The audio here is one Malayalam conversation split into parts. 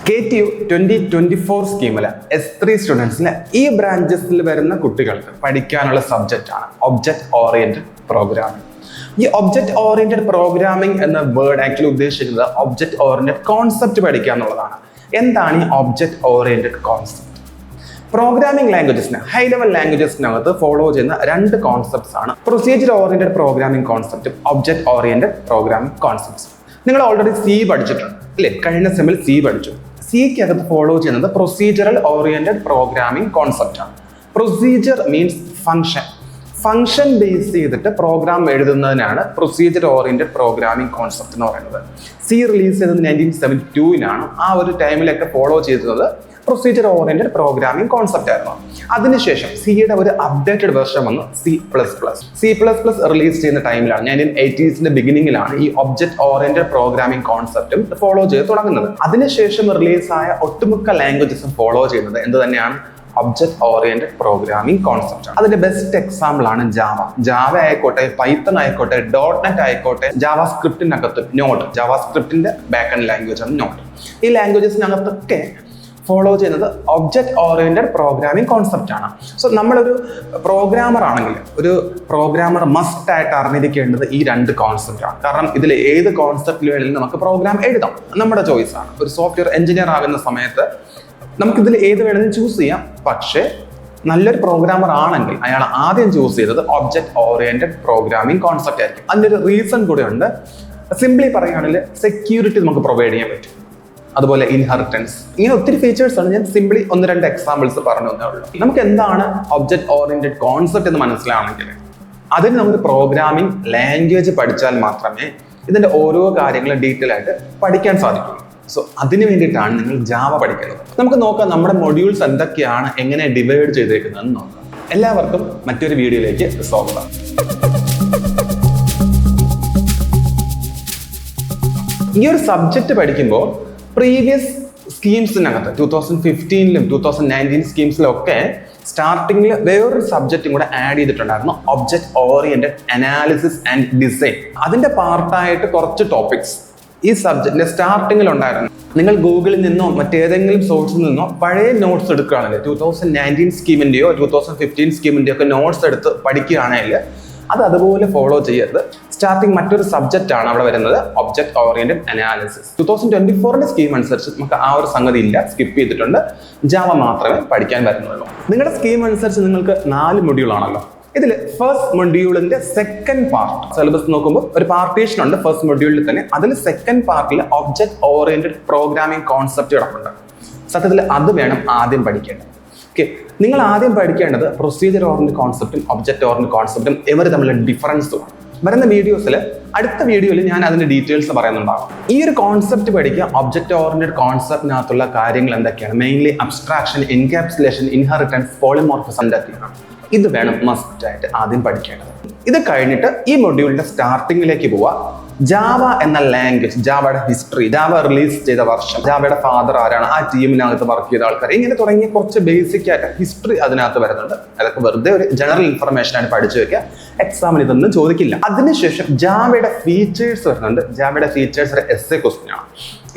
KTU 2024 സ്കീമിൽ S3 സ്റ്റുഡൻസിന് ഈ ബ്രാഞ്ചസിൽ വരുന്ന കുട്ടികൾക്ക് പഠിക്കാനുള്ള സബ്ജക്റ്റാണ് ഒബ്ജക്റ്റ് ഓറിയന്റഡ് പ്രോഗ്രാമിംഗ്. ഈ ഒബ്ജക്റ്റ് ഓറിയന്റഡ് പ്രോഗ്രാമിംഗ് എന്ന വേർഡ് ആക്ച്വലി ഉദ്ദേശിക്കുന്നത് ഒബ്ജക്റ്റ് ഓറിയന്റഡ് കോൺസെപ്റ്റ് പഠിക്കുക എന്നുള്ളതാണ്. എന്താണ് ഈ ഒബ്ജക്റ്റ് ഓറിയന്റഡ് കോൺസെപ്റ്റ്? പ്രോഗ്രാമിംഗ് ലാംഗ്വേജസിന് ഹൈ ലെവൽ ലാംഗ്വേജസിനകത്ത് ഫോളോ ചെയ്യുന്ന രണ്ട് കോൺസെപ്റ്റ്സ് ആണ് പ്രൊസീജിയർ ഓറിയന്റഡ് പ്രോഗ്രാമിംഗ് കോൺസെപ്റ്റും ഒബ്ജക്റ്റ് ഓറിയന്റഡ് പ്രോഗ്രാമിംഗ് കോൺസെപ്റ്റ്സ്. നിങ്ങൾ ഓൾറെഡി C പഠിച്ചിട്ടുണ്ട് അല്ലേ? കഴിഞ്ഞ സെമ്മിൽ C പഠിച്ചു. സിക്ക് അകത്ത് ഫോളോ ചെയ്യുന്നത് പ്രൊസീജിയറൽ ഓറിയന്റഡ് പ്രോഗ്രാമിംഗ് കോൺസെപ്റ്റ് ആണ്. പ്രൊസീജിയർ മീൻസ് ഫംഗ്ഷൻ ബേസ് ചെയ്തിട്ട് പ്രോഗ്രാം എഴുതുന്നതിനാണ് പ്രൊസീജിയർ ഓറിയന്റഡ് പ്രോഗ്രാമിംഗ് കോൺസെപ്റ്റ് എന്ന് പറയുന്നത്. C റിലീസ് ചെയ്തത് 1972 ആ ഒരു ടൈമിലൊക്കെ ഫോളോ ചെയ്തത് പ്രൊസീജിയർ ഓറിയന്റഡ് പ്രോഗ്രാമിംഗ് കോൺസെപ്റ്റ് ആയിരുന്നു. അതിനുശേഷം സിയുടെ ഒരു അപ്ഡേറ്റഡ് വെർഷൻ വന്നു C++. C++ റിലീസ് ചെയ്യുന്ന ടൈമിലാണ് 1980s ബിഗിനിങ്ങിലാണ് ഈ ഒബ്ജക്റ്റ് ഓറിയന്റഡ് പ്രോഗ്രാമിംഗ് കോൺസെപ്റ്റും ഫോളോ ചെയ്ത് തുടങ്ങുന്നത്. അതിനുശേഷം റിലീസായ ഒട്ടുമിക്ക ലാംഗ്വേജസും ഫോളോ ചെയ്യുന്നത് എന്ത് തന്നെയാണ്? Object oriented programming concept. അതിന്റെ ബെസ്റ്റ് എക്സാമ്പിൾ ആണ് ജാവ ആയിക്കോട്ടെ, പൈത്തൺ ആയിക്കോട്ടെ, .NET ആയിക്കോട്ടെ, ജാവാസ്ക്രിപ്റ്റിനകത്ത് നോഡ്, ജാവാസ്ക്രിപ്റ്റിന്റെ ബാക്ക് എൻഡ് ലാംഗ്വേജ് ആണ് നോഡ്. ഈ ലാംഗ്വേജസിനകത്തൊക്കെ ഫോളോ ചെയ്യുന്നത് ഒബ്ജക്റ്റ് ഓറിയന്റഡ് പ്രോഗ്രാമിംഗ് കോൺസെപ്റ്റ് ആണ്. സോ നമ്മളൊരു പ്രോഗ്രാമർ ആണെങ്കിൽ ഒരു പ്രോഗ്രാമർ മസ്റ്റ് ആയിട്ട് അറിഞ്ഞിരിക്കേണ്ടത് ഈ രണ്ട് കോൺസെപ്റ്റ് ആണ്. കാരണം ഇതിൽ ഏത് കോൺസെപ്റ്റിൽ വേണമെങ്കിലും നമുക്ക് പ്രോഗ്രാം എഴുതാം, നമ്മുടെ ചോയ്സ് ആണ്. ഒരു സോഫ്റ്റ്വെയർ എഞ്ചിനീയർ ആകുന്ന സമയത്ത് നമുക്കിതിൽ ഏത് വേണമെങ്കിലും ചൂസ് ചെയ്യാം. പക്ഷേ നല്ലൊരു പ്രോഗ്രാമർ ആണെങ്കിൽ അയാൾ ആദ്യം ചൂസ് ചെയ്തത് ഒബ്ജക്റ്റ് ഓറിയന്റഡ് പ്രോഗ്രാമിംഗ് കോൺസെപ്റ്റ് ആയിരിക്കും. അതിൻ്റെ ഒരു റീസൺ കൂടെ ഉണ്ട്. സിംപ്ലി പറയുകയാണെങ്കിൽ സെക്യൂരിറ്റി നമുക്ക് പ്രൊവൈഡ് ചെയ്യാൻ പറ്റും, അതുപോലെ ഇൻഹെറിറ്റൻസ്, ഇങ്ങനെ ഒത്തിരി ഫീച്ചേഴ്സ് ആണ്. ഞാൻ സിംപ്ലി 1-2 എക്സാമ്പിൾസ് പറഞ്ഞു തന്നേ ഉള്ളൂ. നമുക്ക് എന്താണ് ഒബ്ജക്റ്റ് ഓറിയന്റഡ് കോൺസെപ്റ്റ് എന്ന് മനസ്സിലാണെങ്കിൽ അതിന് നമുക്ക് പ്രോഗ്രാമിംഗ് ലാംഗ്വേജ് പഠിച്ചാൽ മാത്രമേ ഇതിന്റെ ഓരോ കാര്യങ്ങളും ഡീറ്റെയിൽ ആയിട്ട് പഠിക്കാൻ സാധിക്കുള്ളൂ. സോ അതിന് വേണ്ടിയിട്ടാണ് നിങ്ങൾ ജാവ പഠിക്കുന്നത്. നമുക്ക് നോക്കാം നമ്മുടെ മൊഡ്യൂൾസ് എന്തൊക്കെയാണ്, എങ്ങനെ ഡിവൈഡ് ചെയ്തേക്കുന്നതെന്ന് നോക്കാം. എല്ലാവർക്കും മറ്റൊരു വീഡിയോയിലേക്ക് സ്വാഗതം. ഈ ഒരു സബ്ജക്റ്റ് പഠിക്കുമ്പോൾ പ്രീവിയസ് സ്കീംസിനകത്ത് 2015-ലും 2019 സ്കീംസിലും ഒക്കെ സ്റ്റാർട്ടിങ്ങിൽ വേറൊരു സബ്ജക്റ്റും കൂടെ ആഡ് ചെയ്തിട്ടുണ്ടായിരുന്നു, object oriented analysis and design. അതിന്റെ പാർട്ടായിട്ട് കുറച്ച് ടോപ്പിക്സ് ഈ സബ്ജക്റ്റിന്റെ സ്റ്റാർട്ടിങ്ങിൽ ഉണ്ടായിരുന്നു. നിങ്ങൾ ഗൂഗിളിൽ നിന്നോ മറ്റേതെങ്കിലും സോഴ്സിൽ നിന്നോ പഴയ നോട്ട്സ് എടുക്കുകയാണെങ്കിൽ 2019 സ്കീമിന്റെയോ 2015 സ്കീമിന്റെയോ ഒക്കെ നോട്ട്സ് എടുത്ത് പഠിക്കുകയാണെങ്കിൽ അത് അതുപോലെ ഫോളോ ചെയ്യരുത്. സ്റ്റാർട്ടിങ് മറ്റൊരു സബ്ജക്റ്റ് ആണ് അവിടെ വരുന്നത്, ഒബ്ജക്റ്റ് ഓറിയന്റഡ് അനാലിസിസ്. 2024 സ്കീം അനുസരിച്ച് നമുക്ക് ആ ഒരു സംഗതി ഇല്ല, സ്കിപ്പ് ചെയ്തിട്ടുണ്ട്. ജാവ മാത്രമേ പഠിക്കാൻ വരുന്നുള്ളൂ. നിങ്ങളുടെ സ്കീം അനുസരിച്ച് നിങ്ങൾക്ക് 4 മൊഡ്യൂൾ ആണല്ലോ. ഇതിൽ ഫസ്റ്റ് മൊഡ്യൂളിന്റെ സെക്കൻഡ് പാർട്ട് സിലബസ് നോക്കുമ്പോൾ ഒരു പാർട്ടീഷൻ ഉണ്ട് ഫസ്റ്റ് മൊഡ്യൂളിൽ തന്നെ. അതിൽ സെക്കൻഡ് പാർട്ടിൽ ഒബ്ജക്റ്റ് ഓറിയന്റഡ് പ്രോഗ്രാമിംഗ് കോൺസെപ്റ്റ് കിടപ്പുണ്ട്. സത്യത്തിൽ അത് വേണം ആദ്യം പഠിക്കേണ്ടത്. ഓക്കെ, നിങ്ങൾ ആദ്യം പഠിക്കേണ്ടത് പ്രൊസീജിയർ ഓറിയന്റഡ് കോൺസെപ്റ്റും ഒബ്ജക്റ്റ് ഓറിയന്റഡ് കോൺസെപ്റ്റും ഇവർ തമ്മിലുള്ള ഡിഫറൻസും. വരുന്ന അടുത്ത വീഡിയോയിൽ ഞാൻ അതിന്റെ ഡീറ്റെയിൽസ് പറയുന്നുണ്ടാകും. ഈ ഒരു കോൺസെപ്റ്റ് പഠിക്കുക. ഒബ്ജക്റ്റ് ഓറിയന്റഡ് കോൺസെപ്റ്റിനകത്തുള്ള കാര്യങ്ങൾ എന്തൊക്കെയാണ്? Mainly abstraction, encapsulation, inheritance, polymorphism എന്തൊക്കെയാണ്? ഇത് വേണം മസ്റ്റ് ആയിട്ട് ആദ്യം പഠിക്കേണ്ടത്. ഇത് കഴിഞ്ഞിട്ട് ഈ മൊഡ്യൂളിന്റെ സ്റ്റാർട്ടിങ്ങിലേക്ക് പോവുക. ജാവ എന്ന ലാംഗ്വേജ്, ജാവയുടെ ഹിസ്റ്ററി, ജാവ റിലീസ് ചെയ്ത വർഷം, ജാവയുടെ ഫാദർ ആരാണ്, ആ ടീമിനകത്ത് വർക്ക് ചെയ്ത ആൾക്കാർ, ഇങ്ങനെ തുടങ്ങിയ കുറച്ച് ബേസിക് ആയിട്ട് ഹിസ്റ്ററി അതിനകത്ത് വരുന്നുണ്ട്. അതൊക്കെ വെറുതെ ഒരു ജനറൽ ഇൻഫർമേഷൻ ആണ് പഠിച്ചു വെക്കുക. എക്സാമിന് ഇതൊന്നും ചോദിക്കില്ല. അതിനുശേഷം ജാവയുടെ ഫീച്ചേഴ്സ് വരുന്നുണ്ട്. ജാവയുടെ ഫീച്ചേഴ്സ് ഒരു essay ക്വസ്റ്റ്യൻ ആണ്.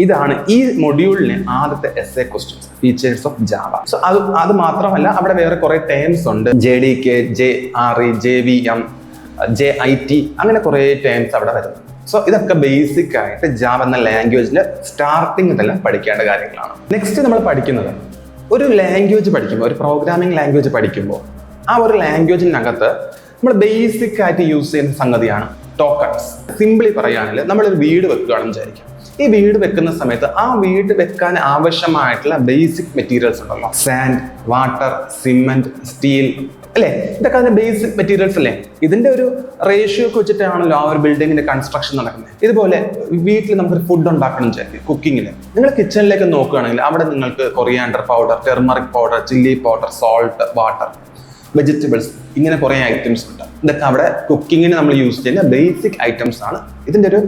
ഇതാണ് ഈ മൊഡ്യൂളിന് ആദ്യത്തെ essay questions, features of Java. So അത് മാത്രമല്ല, അവിടെ വേറെ കുറെ ടേംസ് ഉണ്ട്. JDK, JRE, JVM, JIT, അങ്ങനെ കുറെ ടേംസ് അവിടെ വരുന്നുണ്ട്. സോ ഇതൊക്കെ ബേസിക് ആയിട്ട് ജാവ എന്ന ലാംഗ്വേജിന്റെ സ്റ്റാർട്ടിങ് തന്നെ പഠിക്കേണ്ട കാര്യങ്ങളാണ്. നെക്സ്റ്റ് നമ്മൾ പഠിക്കുന്നത് ഒരു ലാംഗ്വേജ് പഠിക്കുമ്പോൾ, ഒരു പ്രോഗ്രാമിംഗ് ലാംഗ്വേജ് പഠിക്കുമ്പോൾ ആ ഒരു ലാംഗ്വേജിനകത്ത് നമ്മൾ ബേസിക് ആയിട്ട് യൂസ് ചെയ്യുന്ന സംഗതിയാണ് ടോക്കൺസ്. സിംപ്ലി പറയുകയാണെങ്കിൽ നമ്മളൊരു വീട് വെക്കുകയാണെന്ന് വിചാരിക്കും. ഈ വീട് വെക്കുന്ന സമയത്ത് ആ വീട് വെക്കാൻ ആവശ്യമായിട്ടുള്ള ബേസിക് മെറ്റീരിയൽസ് ഉണ്ടല്ലോ, സാൻഡ്, വാട്ടർ, സിമെന്റ്, സ്റ്റീൽ, അല്ലേ? ഇതൊക്കെ അതിന്റെ ബേസിക് മെറ്റീരിയൽസ് അല്ലേ? ഇതിന്റെ ഒരു റേഷ്യോ ഒക്കെ വെച്ചിട്ടാണല്ലോ ആ ഒരു ബിൽഡിങ്ങിന്റെ കൺസ്ട്രക്ഷൻ നടക്കുന്നത്. ഇതുപോലെ വീട്ടിൽ നമുക്കൊരു ഫുഡ് ഉണ്ടാക്കണം വിചാരിക്കും. കുക്കിങ്ങിന് നിങ്ങൾ കിച്ചണിലേക്ക് നോക്കുകയാണെങ്കിൽ അവിടെ നിങ്ങൾക്ക് coriander powder, turmeric powder, chilli powder, salt, water, vegetables, ഇങ്ങനെ കുറേ ഐറ്റംസ് ഉണ്ട്. ഇതൊക്കെ അവിടെ കുക്കിങ്ങിന് നമ്മൾ യൂസ് ചെയ്യുന്ന ബേസിക് ഐറ്റംസ് ആണ്. ഇതിന്റെ ഒരു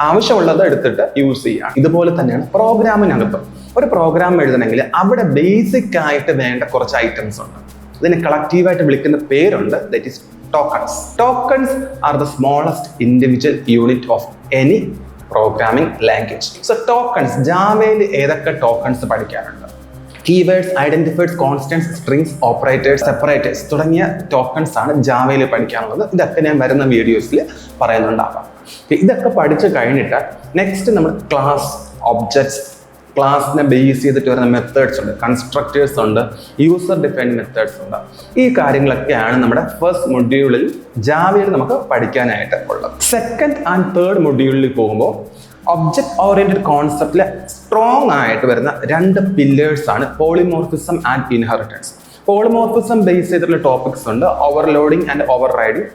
ആവശ്യമുള്ളത് എടുത്തിട്ട് യൂസ് ചെയ്യുക. ഇതുപോലെ തന്നെയാണ് പ്രോഗ്രാമിനകത്തും. ഒരു പ്രോഗ്രാം എഴുതണമെങ്കിൽ അവിടെ ബേസിക് ആയിട്ട് വേണ്ട കുറച്ച് ഐറ്റംസ് ഉണ്ട്. ഇതിനെ കളക്റ്റീവായിട്ട് വിളിക്കുന്ന പേരുണ്ട്, that is tokens. Tokens are the smallest individual unit of any programming language. So tokens, ജാവയിൽ ഏതൊക്കെ ടോക്കൺസ് പഠിക്കാനുണ്ട്? Keywords, identifiers, constants, strings, operators, separators തുടങ്ങിയ ടോക്കൺസ് ആണ് ജാവയിൽ പഠിക്കാനുള്ളത്. ഇതൊക്കെ ഞാൻ വരുന്ന വീഡിയോസിൽ പറയുന്നുണ്ടാവാം. ഇതൊക്കെ പഠിച്ചു കഴിഞ്ഞിട്ട് നെക്സ്റ്റ് നമ്മൾ ക്ലാസ്, ഒബ്ജക്ട്സ്, ക്ലാസ്സിനെ ബേസ് ചെയ്തിട്ട് വരുന്ന മെത്തേഡ്സ് ഉണ്ട്, കൺസ്ട്രക്റ്റേഴ്സ് ഉണ്ട്, യൂസർ ഡിഫൈൻഡ് മെത്തേഡ്സ് ഉണ്ട്. ഈ കാര്യങ്ങളൊക്കെയാണ് നമ്മുടെ ഫസ്റ്റ് മൊഡ്യൂളിൽ ജാവയിൽ നമുക്ക് പഠിക്കാനായിട്ട് ഉള്ളത്. സെക്കൻഡ് ആൻഡ് തേർഡ് മൊഡ്യൂളിൽ പോകുമ്പോൾ ഒബ്ജക്ട് ഓറിയന്റഡ് കോൺസെപ്റ്റിലെ സ്ട്രോങ് ആയിട്ട് വരുന്ന രണ്ട് പില്ലേഴ്സ് ആണ് polymorphism and inheritance. Polymorphism base ചെയ്തിട്ടുള്ള ടോപ്പിക്സ് ഉണ്ട്, overloading and over riding.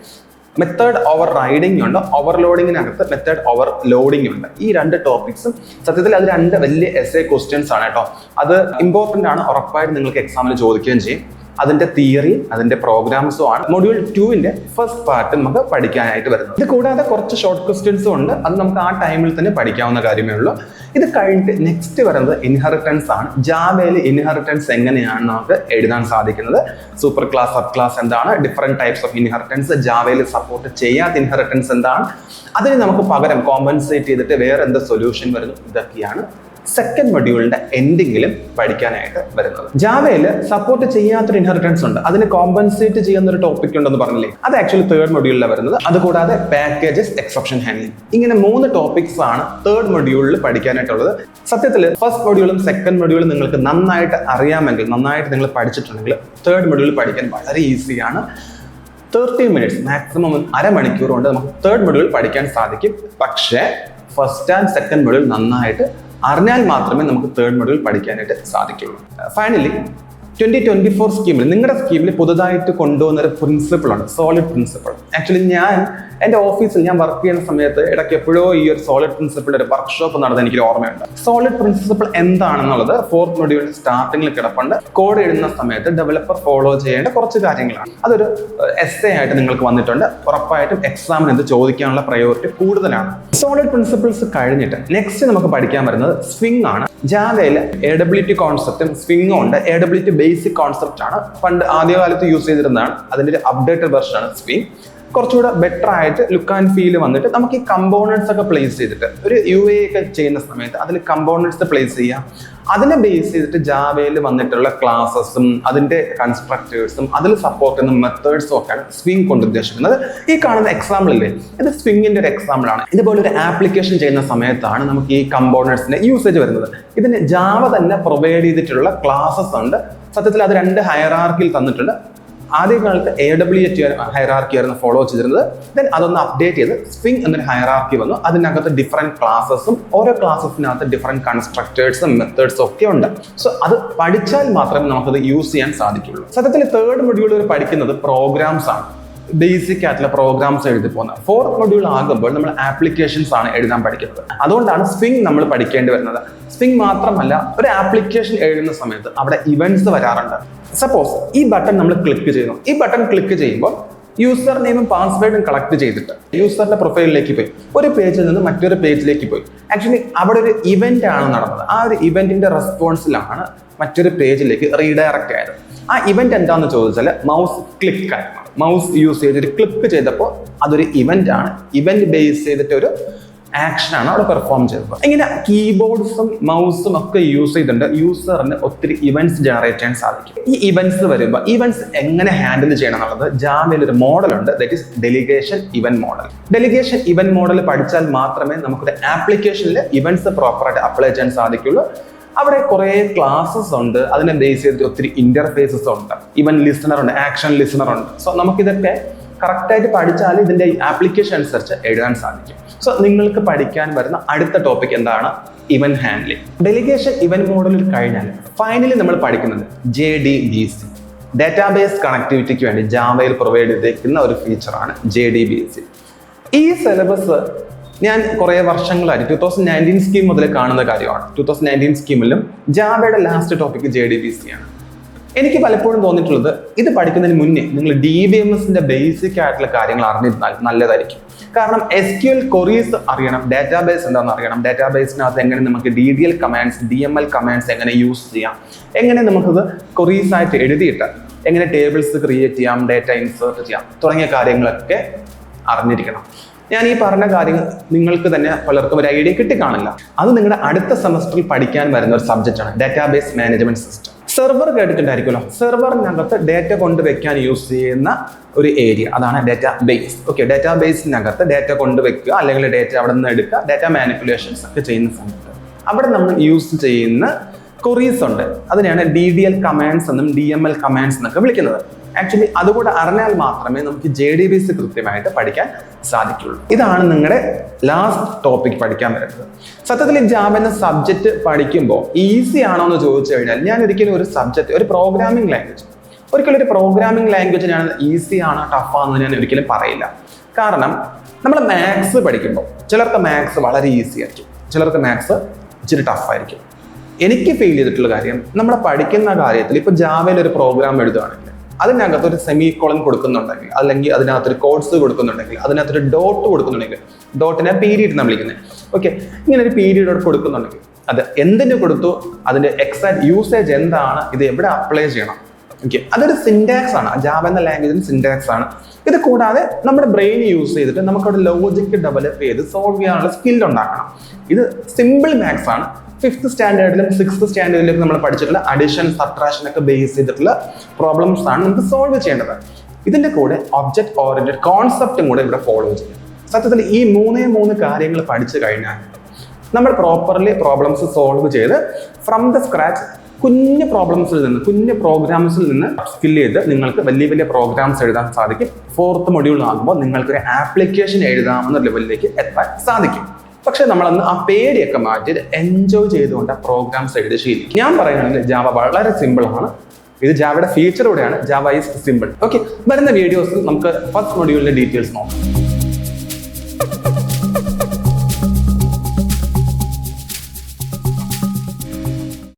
Method over riding ഉണ്ട്, ഓവർലോഡിങ്ങിനകത്ത് മെത്തേഡ് ഓവർ ലോഡിങ് ഉണ്ട്. ഈ രണ്ട് ടോപ്പിക്സും സത്യത്തിൽ അത് രണ്ട് വലിയ എസ്എ ക്വസ്റ്റ്യൻസ് ആണ് കേട്ടോ. അത് ഇമ്പോർട്ടൻ്റ് ആണ്, ഉറപ്പായിട്ട് നിങ്ങൾക്ക് എക്സാമിൽ ചോദിക്കുകയും ചെയ്യും. അതിന്റെ തിയറി, അതിന്റെ പ്രോഗ്രാംസും ആണ് മൊഡ്യൂൾ 2-ന്റെ ഫസ്റ്റ് പാർട്ട് നമുക്ക് പഠിക്കാനായിട്ട് വരുന്നത്. ഇത് കൂടാതെ കുറച്ച് ഷോർട്ട് ക്വസ്റ്റ്യൻസും ഉണ്ട്, അത് നമുക്ക് ആ ടൈമിൽ തന്നെ പഠിക്കാവുന്ന കാര്യമേ ഉള്ളൂ. ഇത് കഴിഞ്ഞിട്ട് നെക്സ്റ്റ് വരുന്നത് ഇൻഹെറിറ്റൻസ് ആണ്. ജാവയിൽ ഇൻഹെറിറ്റൻസ് എങ്ങനെയാണ് നമുക്ക് എഴുതാൻ സാധിക്കുന്നത്, സൂപ്പർ ക്ലാസ്, സബ് ക്ലാസ് എന്താണ്, ഡിഫറെന്റ് ടൈപ്സ് ഓഫ് ഇൻഹെറിറ്റൻസ്, ജാവയിൽ സപ്പോർട്ട് ചെയ്യാത്ത ഇൻഹെറിറ്റൻസ് എന്താണ്, അതിന് നമുക്ക് പകരം കോമ്പൻസേറ്റ് ചെയ്തിട്ട് വേറെ എന്ത് സൊല്യൂഷൻ വരുന്നു, ഇതൊക്കെയാണ് സെക്കൻഡ് മൊഡ്യൂളിന്റെ എൻഡിങ്ങിലും പഠിക്കാനായിട്ട് വരുന്നത്. ജാവയിൽ സപ്പോർട്ട് ചെയ്യാത്തൊരു ഇൻഹെറിറ്റൻസ് ഉണ്ട്, അതിന് കോമ്പൻസേറ്റ് ചെയ്യുന്ന ഒരു ടോപ്പിക് ഉണ്ടെന്ന് പറഞ്ഞില്ലേ, അത് ആക്ച്വലി തേർഡ് മൊഡ്യൂളിലാണ് വരുന്നത്. അതുകൂടാതെ പാക്കേജസ്, എക്സെപ്ഷൻ ഹാൻഡ്ലിംഗ്, ഇങ്ങനെ 3 ടോപ്പിക്സ് ആണ് തേർഡ് മൊഡ്യൂളിൽ പഠിക്കാനായിട്ടുള്ളത്. സത്യത്തിൽ ഫസ്റ്റ് മൊഡ്യൂളും സെക്കൻഡ് മൊഡ്യൂളും നിങ്ങൾക്ക് നന്നായിട്ട് അറിയാമെങ്കിൽ, നന്നായിട്ട് നിങ്ങൾ പഠിച്ചിട്ടുണ്ടെങ്കിൽ തേർഡ് മൊഡ്യൂൾ പഠിക്കാൻ വളരെ ഈസിയാണ്. 30 മിനിറ്റ്സ് മാക്സിമം അരമണിക്കൂർ കൊണ്ട് നമുക്ക് തേർഡ് മൊഡ്യൂൾ പഠിക്കാൻ സാധിക്കും. പക്ഷേ ഫസ്റ്റ് ആൻഡ് സെക്കൻഡ് മൊഡ്യൂൾ നന്നായിട്ട് അറിഞ്ഞാൽ മാത്രമേ നമുക്ക് തേർഡ് മൊഡ്യൂൾ പഠിക്കാനായിട്ട് സാധിക്കുള്ളൂ. ഫൈനലി 2024 സ്കീമിൽ, നിങ്ങളുടെ സ്കീമിൽ പുതുതായിട്ട് കൊണ്ടുവന്ന ഒരു പ്രിൻസിപ്പിൾ ഉണ്ട്, സോളിഡ് പ്രിൻസിപ്പിൾ. ആക്ച്വലി ഞാൻ എൻ്റെ ഓഫീസിൽ ഞാൻ വർക്ക് ചെയ്യുന്ന സമയത്ത് ഇടയ്ക്ക് എപ്പോഴോ ഈ ഒരു സോളിഡ് പ്രിൻസിപ്പിളിൻ്റെ ഒരു വർക്ക്ഷോപ്പ് നടന്നത് എനിക്കൊരു ഓർമ്മയുണ്ട്. സോളിഡ് പ്രിൻസിപ്പിൾ എന്താണെന്നുള്ളത് ഫോർത്ത് മൊഡ്യൂളിന്റെ സ്റ്റാർട്ടിങ്ങിൽ കിടപ്പുണ്ട്. കോഡ് എഴുതുന്ന സമയത്ത് ഡെവലപ്പർ ഫോളോ ചെയ്യേണ്ട കുറച്ച് കാര്യങ്ങളാണ്. അതൊരു എസ്സേ ആയിട്ട് നിങ്ങൾക്ക് വന്നിട്ടുണ്ട്. ഉറപ്പായിട്ടും എക്സാമിന് ഇത് ചോദിക്കാനുള്ള പ്രയോറിറ്റി കൂടുതലാണ്. സോളിഡ് പ്രിൻസിപ്പിൾസ് കഴിഞ്ഞിട്ട് നെക്സ്റ്റ് നമുക്ക് പഠിക്കാൻ വരുന്നത് സ്വിംഗ് ആണ്. ജാവയിൽ എഡബിലിറ്റി കോൺസെപ്റ്റും സ്വിംഗും ഉണ്ട്. എഡബിലിറ്റി ബേസിക് കോൺസെപ്റ്റ് ആണ്, പണ്ട് ആദ്യകാലത്ത് യൂസ് ചെയ്തിരുന്നതാണ്. അതിൻ്റെ ഒരു അപ്ഡേറ്റഡ് വെർഷൻ ആണ് സ്വിംഗ്. കുറച്ചുകൂടെ ബെറ്റർ ആയിട്ട് ലുക്ക് ആൻഡ് ഫീൽ വന്നിട്ട് നമുക്ക് ഈ കമ്പോണൻസ് ഒക്കെ പ്ലേസ് ചെയ്തിട്ട് ഒരു UA ഒക്കെ ചെയ്യുന്ന സമയത്ത് അതിൽ കമ്പോണൻസ് പ്ലേസ് ചെയ്യാം. അതിനെ ബേസ് ചെയ്തിട്ട് ജാവയിൽ വന്നിട്ടുള്ള ക്ലാസസും അതിന്റെ കൺസ്ട്രക്ടേഴ്സും അതിൽ സപ്പോർട്ട് ചെയ്യുന്ന മെത്തേഡ്സും ഒക്കെയാണ് സ്വിംഗ് കൊണ്ട് ഉദ്ദേശിക്കുന്നത്. ഈ കാണുന്ന എക്സാമ്പിൾ ഇല്ലേ, ഇത് സ്വിംഗിന്റെ ഒരു എക്സാമ്പിൾ ആണ്. ഇതുപോലെ ഒരു ആപ്ലിക്കേഷൻ ചെയ്യുന്ന സമയത്താണ് നമുക്ക് ഈ കമ്പോണൻസിന്റെ യൂസേജ് വരുന്നത്. ഇതിന് ജാവ തന്നെ പ്രൊവൈഡ് ചെയ്തിട്ടുള്ള ക്ലാസസ് ഉണ്ട്. സത്യത്തിൽ അത് 2 ഹയറാർക്കിയിൽ തന്നിട്ടുണ്ട്. ആദ്യകാലത്ത് AWT ഹയറാർക്കി ആയിരുന്നു ഫോളോ ചെയ്തിരുന്നത്. ദെൻ അതൊന്ന് അപ്ഡേറ്റ് ചെയ്ത് സ്വിംഗ് എന്നൊരു ഹയറാർക്കി വന്നു. അതിനകത്ത് ഡിഫറെന്റ് ക്ലാസസും ഓരോ ക്ലാസസിനകത്ത് ഡിഫറെന്റ് കൺസ്ട്രക്ടേഴ്സും മെത്തേഡ്സും ഒക്കെ ഉണ്ട്. സോ അത് പഠിച്ചാൽ മാത്രമേ നമുക്കത് യൂസ് ചെയ്യാൻ സാധിക്കുള്ളൂ. സത്യത്തിൽ തേർഡ് മൊഡ്യൂളിൽ പഠിക്കുന്നത് പ്രോഗ്രാംസ് ആണ്, ബേസിക് ആയിട്ടുള്ള പ്രോഗ്രാംസ് എഴുതി പോകുന്നത്. ഫോർത്ത് മൊഡ്യൂൾ ആകുമ്പോൾ നമ്മൾ ആപ്ലിക്കേഷൻസ് ആണ് എഴുതാൻ പഠിക്കുന്നത്. അതുകൊണ്ടാണ് സ്വിംഗ് നമ്മൾ പഠിക്കേണ്ടി വരുന്നത്. സ്വിംഗ് മാത്രമല്ല, ഒരു ആപ്ലിക്കേഷൻ എഴുതുന്ന സമയത്ത് അവിടെ ഇവന്റ്സ് വരാറുണ്ട്. സപ്പോസ് ഈ ബട്ടൺ നമ്മൾ ക്ലിക്ക് ചെയ്യുന്നു. ഈ ബട്ടൺ ക്ലിക്ക് ചെയ്യുമ്പോൾ യൂസർ നെയിമും പാസ്വേഡും കളക്ട് ചെയ്തിട്ട് യൂസറിന്റെ പ്രൊഫൈലിലേക്ക് പോയി, ഒരു പേജിൽ നിന്ന് മറ്റൊരു പേജിലേക്ക് പോയി. ആക്ച്വലി അവിടെ ഒരു ഇവന്റ് ആണ് നടന്നത്. ആ ഒരു ഇവന്റിന്റെ റെസ്പോൺസിലാണ് മറ്റൊരു പേജിലേക്ക് റീഡയറക്റ്റ് ആയത്. ആ ഇവന്റ് എന്താണെന്ന് ചോദിച്ചാൽ മൗസ് ക്ലിക്ക് ആയിരുന്നു. മൗസ് യൂസ് ചെയ്തിട്ട് ക്ലിക്ക് ചെയ്തപ്പോൾ അതൊരു ഇവന്റ് ആണ്. ഇവന്റ് ബേസ് ചെയ്തിട്ട് ഒരു ആക്ഷൻ ആണ് അവിടെ പെർഫോം ചെയ്തത്. ഇങ്ങനെ കീബോർഡ്സും മൗസും ഒക്കെ യൂസ് ചെയ്തിട്ടുണ്ട് യൂസറിന് ഒത്തിരി ഇവന്റ്സ് ജനറേറ്റ് ചെയ്യാൻ സാധിക്കും. ഈ ഇവന്റ്സ് വരുമ്പോൾ ഇവന്റ്സ് എങ്ങനെ ഹാൻഡിൽ ചെയ്യണം എന്നുള്ളത് ജാവയിൽ ഒരു മോഡൽ ഉണ്ട്, that is delegation event model. Delegation event model പഠിച്ചാൽ മാത്രമേ നമുക്കൊരു ആപ്ലിക്കേഷനിൽ ഇവന്റ്സ് പ്രോപ്പറായിട്ട് അപ്ലൈ ചെയ്യാൻ സാധിക്കുള്ളൂ. അവിടെ കുറേ ക്ലാസ്സസ് ഉണ്ട്, അതിനെ ബേസ് ചെയ്തിട്ട് ഒത്തിരി ഇന്റർഫേസസ് ഉണ്ട്, ഇവന്റ് ലിസണർ ഉണ്ട്, ആക്ഷൻ ലിസണർ ഉണ്ട്. സോ നമുക്കിതൊക്കെ കറക്റ്റായിട്ട് പഠിച്ചാൽ ഇതിന്റെ ആപ്ലിക്കേഷൻ അനുസരിച്ച് എഴുതാൻ സാധിക്കും. സോ നിങ്ങൾക്ക് പഠിക്കാൻ വരുന്ന അടുത്ത ടോപ്പിക് എന്താണ്? Event handling. ഡെലിഗേഷൻ ഇവന്റ് മോഡലിൽ കഴിഞ്ഞാൽ ഫൈനലി നമ്മൾ പഠിക്കുന്നത് JDBC, ഡാറ്റാബേസ് കണക്ടിവിറ്റിക്ക് വേണ്ടി ജാവയിൽ പ്രൊവൈഡ് ചെയ്തിരിക്കുന്ന ഒരു ഫീച്ചറാണ് JDBC. ഈ സിലബസ് ഞാൻ കുറേ വർഷങ്ങളായിട്ട് 2019 സ്കീം മുതൽ കാണുന്ന കാര്യമാണ്. 2019 സ്കീമിലും ജാവയുടെ ലാസ്റ്റ് ടോപ്പിക് JDBC ആണ്. എനിക്ക് പലപ്പോഴും തോന്നിയിട്ടുള്ളത്, ഇത് പഠിക്കുന്നതിന് മുന്നേ നിങ്ങൾ DBMSന്റെ ബേസിക് ആയിട്ടുള്ള കാര്യങ്ങൾ അറിഞ്ഞിരുന്നാൽ നല്ലതായിരിക്കും. കാരണം SQL queries അറിയണം, ഡാറ്റാബേസ് എന്താണെന്ന് അറിയണം, ഡാറ്റാബേസിനകത്ത് എങ്ങനെ നമുക്ക് DDL കമാൻഡ്സ്, DML കമാൻഡ്സ് എങ്ങനെ യൂസ് ചെയ്യാം, എങ്ങനെ നമുക്കത് ക്വറീസ് ആയിട്ട് എഴുതിയിട്ട് എങ്ങനെ ടേബിൾസ് ക്രിയേറ്റ് ചെയ്യാം, ഡാറ്റ ഇൻസേർട്ട് ചെയ്യാം തുടങ്ങിയ കാര്യങ്ങളൊക്കെ അറിഞ്ഞിരിക്കണം. ഞാൻ ഈ പറഞ്ഞ കാര്യങ്ങൾ നിങ്ങൾക്ക് തന്നെ പലർക്കും ഒരു ഐഡിയ കിട്ടിക്കാണില്ല. അത് നിങ്ങളുടെ അടുത്ത സെമസ്റ്ററിൽ പഠിക്കാൻ വരുന്ന ഒരു സബ്ജക്റ്റാണ് ഡാറ്റാബേസ് മാനേജ്മെന്റ് സിസ്റ്റം. സെർവർ കേട്ടിട്ടുണ്ടായിരിക്കുമല്ലോ. സെർവറിനകത്ത് ഡാറ്റ കൊണ്ടുവയ്ക്കാൻ യൂസ് ചെയ്യുന്ന ഒരു ഏരിയ, അതാണ് ഡാറ്റാബേസ്. ഓക്കെ, ഡാറ്റാബേസിനകത്ത് ഡാറ്റ കൊണ്ടുവയ്ക്കുക അല്ലെങ്കിൽ ഡാറ്റ അവിടെ നിന്ന് എടുക്കുക, ഡാറ്റ മാനിപ്പുലേഷൻസ് ഒക്കെ ചെയ്യുന്ന സമയത്ത് അവിടെ നമ്മൾ യൂസ് ചെയ്യുന്ന ക്വറീസ് ഉണ്ട്. അതിനെയാണ് DDL കമാൻഡ്സ് എന്നും DML കമാൻഡ്സ് എന്നൊക്കെ വിളിക്കുന്നത്. ആക്ച്വലി അതുകൂടെ അറിഞ്ഞാൽ മാത്രമേ നമുക്ക് JDBC കൃത്യമായിട്ട് പഠിക്കാൻ സാധിക്കുള്ളൂ. ഇതാണ് നിങ്ങളുടെ ലാസ്റ്റ് ടോപ്പിക് പഠിക്കാൻ വരുന്നത്. സത്യത്തിൽ ഈ ജാവ എന്ന സബ്ജക്റ്റ് പഠിക്കുമ്പോൾ ഈസി ആണോ എന്ന് ചോദിച്ചു കഴിഞ്ഞാൽ ഞാൻ ഒരിക്കലും ഒരു സബ്ജക്റ്റ്, ഒരു പ്രോഗ്രാമിംഗ് ലാംഗ്വേജ്, ഒരിക്കലും ഒരു പ്രോഗ്രാമിംഗ് ലാംഗ്വേജ് ഞാൻ ഈസി ആണോ ടഫാണെന്ന് ഞാൻ ഒരിക്കലും പറയില്ല. കാരണം നമ്മൾ മാത്സ് പഠിക്കുമ്പോൾ ചിലർക്ക് മാത്സ് വളരെ ഈസി ആയിരിക്കും, ചിലർക്ക് മാത്സ് ഇച്ചിരി ടഫായിരിക്കും. എനിക്ക് ഫീൽ ചെയ്തിട്ടുള്ള കാര്യം, നമ്മൾ പഠിക്കുന്ന കാര്യത്തിൽ ഇപ്പോൾ ജാവയിൽ ഒരു പ്രോഗ്രാം എഴുതുകയാണെങ്കിൽ അതിനകത്ത് ഒരു സെമികോളൻ കൊടുക്കുന്നുണ്ടെങ്കിൽ, അല്ലെങ്കിൽ അതിനകത്തൊരു കോഡ്സ് കൊടുക്കുന്നുണ്ടെങ്കിൽ, അതിനകത്തൊരു ഡോട്ട് കൊടുക്കുന്നുണ്ടെങ്കിൽ, ഡോട്ടിനെ പീരീഡ് എന്ന് വിളിക്കുന്നത്. ഓക്കെ, ഇങ്ങനെ ഒരു പീരീഡ് കൊടുക്കുന്നുണ്ടെങ്കിൽ അത് എന്തിനു കൊടുത്തു, അതിന്റെ എക്സാക്ട് യൂസേജ് എന്താണ്, ഇത് എവിടെ അപ്ലൈ ചെയ്യണം. ഓക്കെ, അതൊരു സിൻടാക്സ് ആണ്. ജാവ എന്ന ലാംഗ്വേജിന് സിൻടാക്സ് ആണ്. ഇത് കൂടാതെ നമ്മുടെ ബ്രെയിൻ യൂസ് ചെയ്തിട്ട് നമുക്കവിടെ ലോജിക്ക് ഡെവലപ്പ് ചെയ്ത് സോൾവ് ചെയ്യാനുള്ള സ്കിൽ ഉണ്ടാക്കണം. ഇത് സിമ്പിൾ മാത്സ് ആണ്. 5th സ്റ്റാൻഡേർഡിലും 6th സ്റ്റാൻഡേർഡിലും നമ്മൾ പഠിച്ചിട്ടുള്ള അഡിഷൻ, സബ്ട്രാക്ഷൻ ഒക്കെ ബേസ് ചെയ്തിട്ടുള്ള പ്രോബ്ലംസ് ആണ് നമുക്ക് സോൾവ് ചെയ്യേണ്ടത്. ഇതിന്റെ കൂടെ ഒബ്ജക്ട് ഓറിയന്റഡ് കോൺസെപ്റ്റും കൂടെ ഇവിടെ ഫോളോ ചെയ്യും. സത്യത്തിൽ ഈ മൂന്ന് കാര്യങ്ങൾ പഠിച്ചു കഴിഞ്ഞാൽ നമ്മൾ പ്രോപ്പർലി പ്രോബ്ലംസ് സോൾവ് ചെയ്ത് ഫ്രം ദ സ്ക്രാച്ച് കുഞ്ഞു പ്രോബ്ലംസിൽ നിന്ന്, കുഞ്ഞു പ്രോഗ്രാംസിൽ നിന്ന് സ്കിൽ ചെയ്ത് നിങ്ങൾക്ക് വലിയ വലിയ പ്രോഗ്രാംസ് എഴുതാൻ സാധിക്കും. 4th മൊഡ്യൂളിലാകുമ്പോൾ നിങ്ങൾക്കൊരു ആപ്ലിക്കേഷൻ എഴുതാമെന്ന ലെവലിലേക്ക് എത്താൻ സാധിക്കും. പക്ഷെ നമ്മളന്ന് ആ പേടിയൊക്കെ മാറ്റിയിട്ട് എൻജോയ് ചെയ്തുകൊണ്ട് പ്രോഗ്രാംസ് എഴുതി ശീലിക്കും. ഞാൻ പറയുകയാണെങ്കിൽ ജാവ വളരെ സിമ്പിൾ ആണ്. ഇത് ജാവയുടെ ഫീച്ചർ കൂടെയാണ്. Java is simple. ഓക്കെ, വരുന്ന വീഡിയോസിൽ നമുക്ക് 1st മൊഡ്യൂളിന്റെ ഡീറ്റെയിൽസ് നോക്കാം.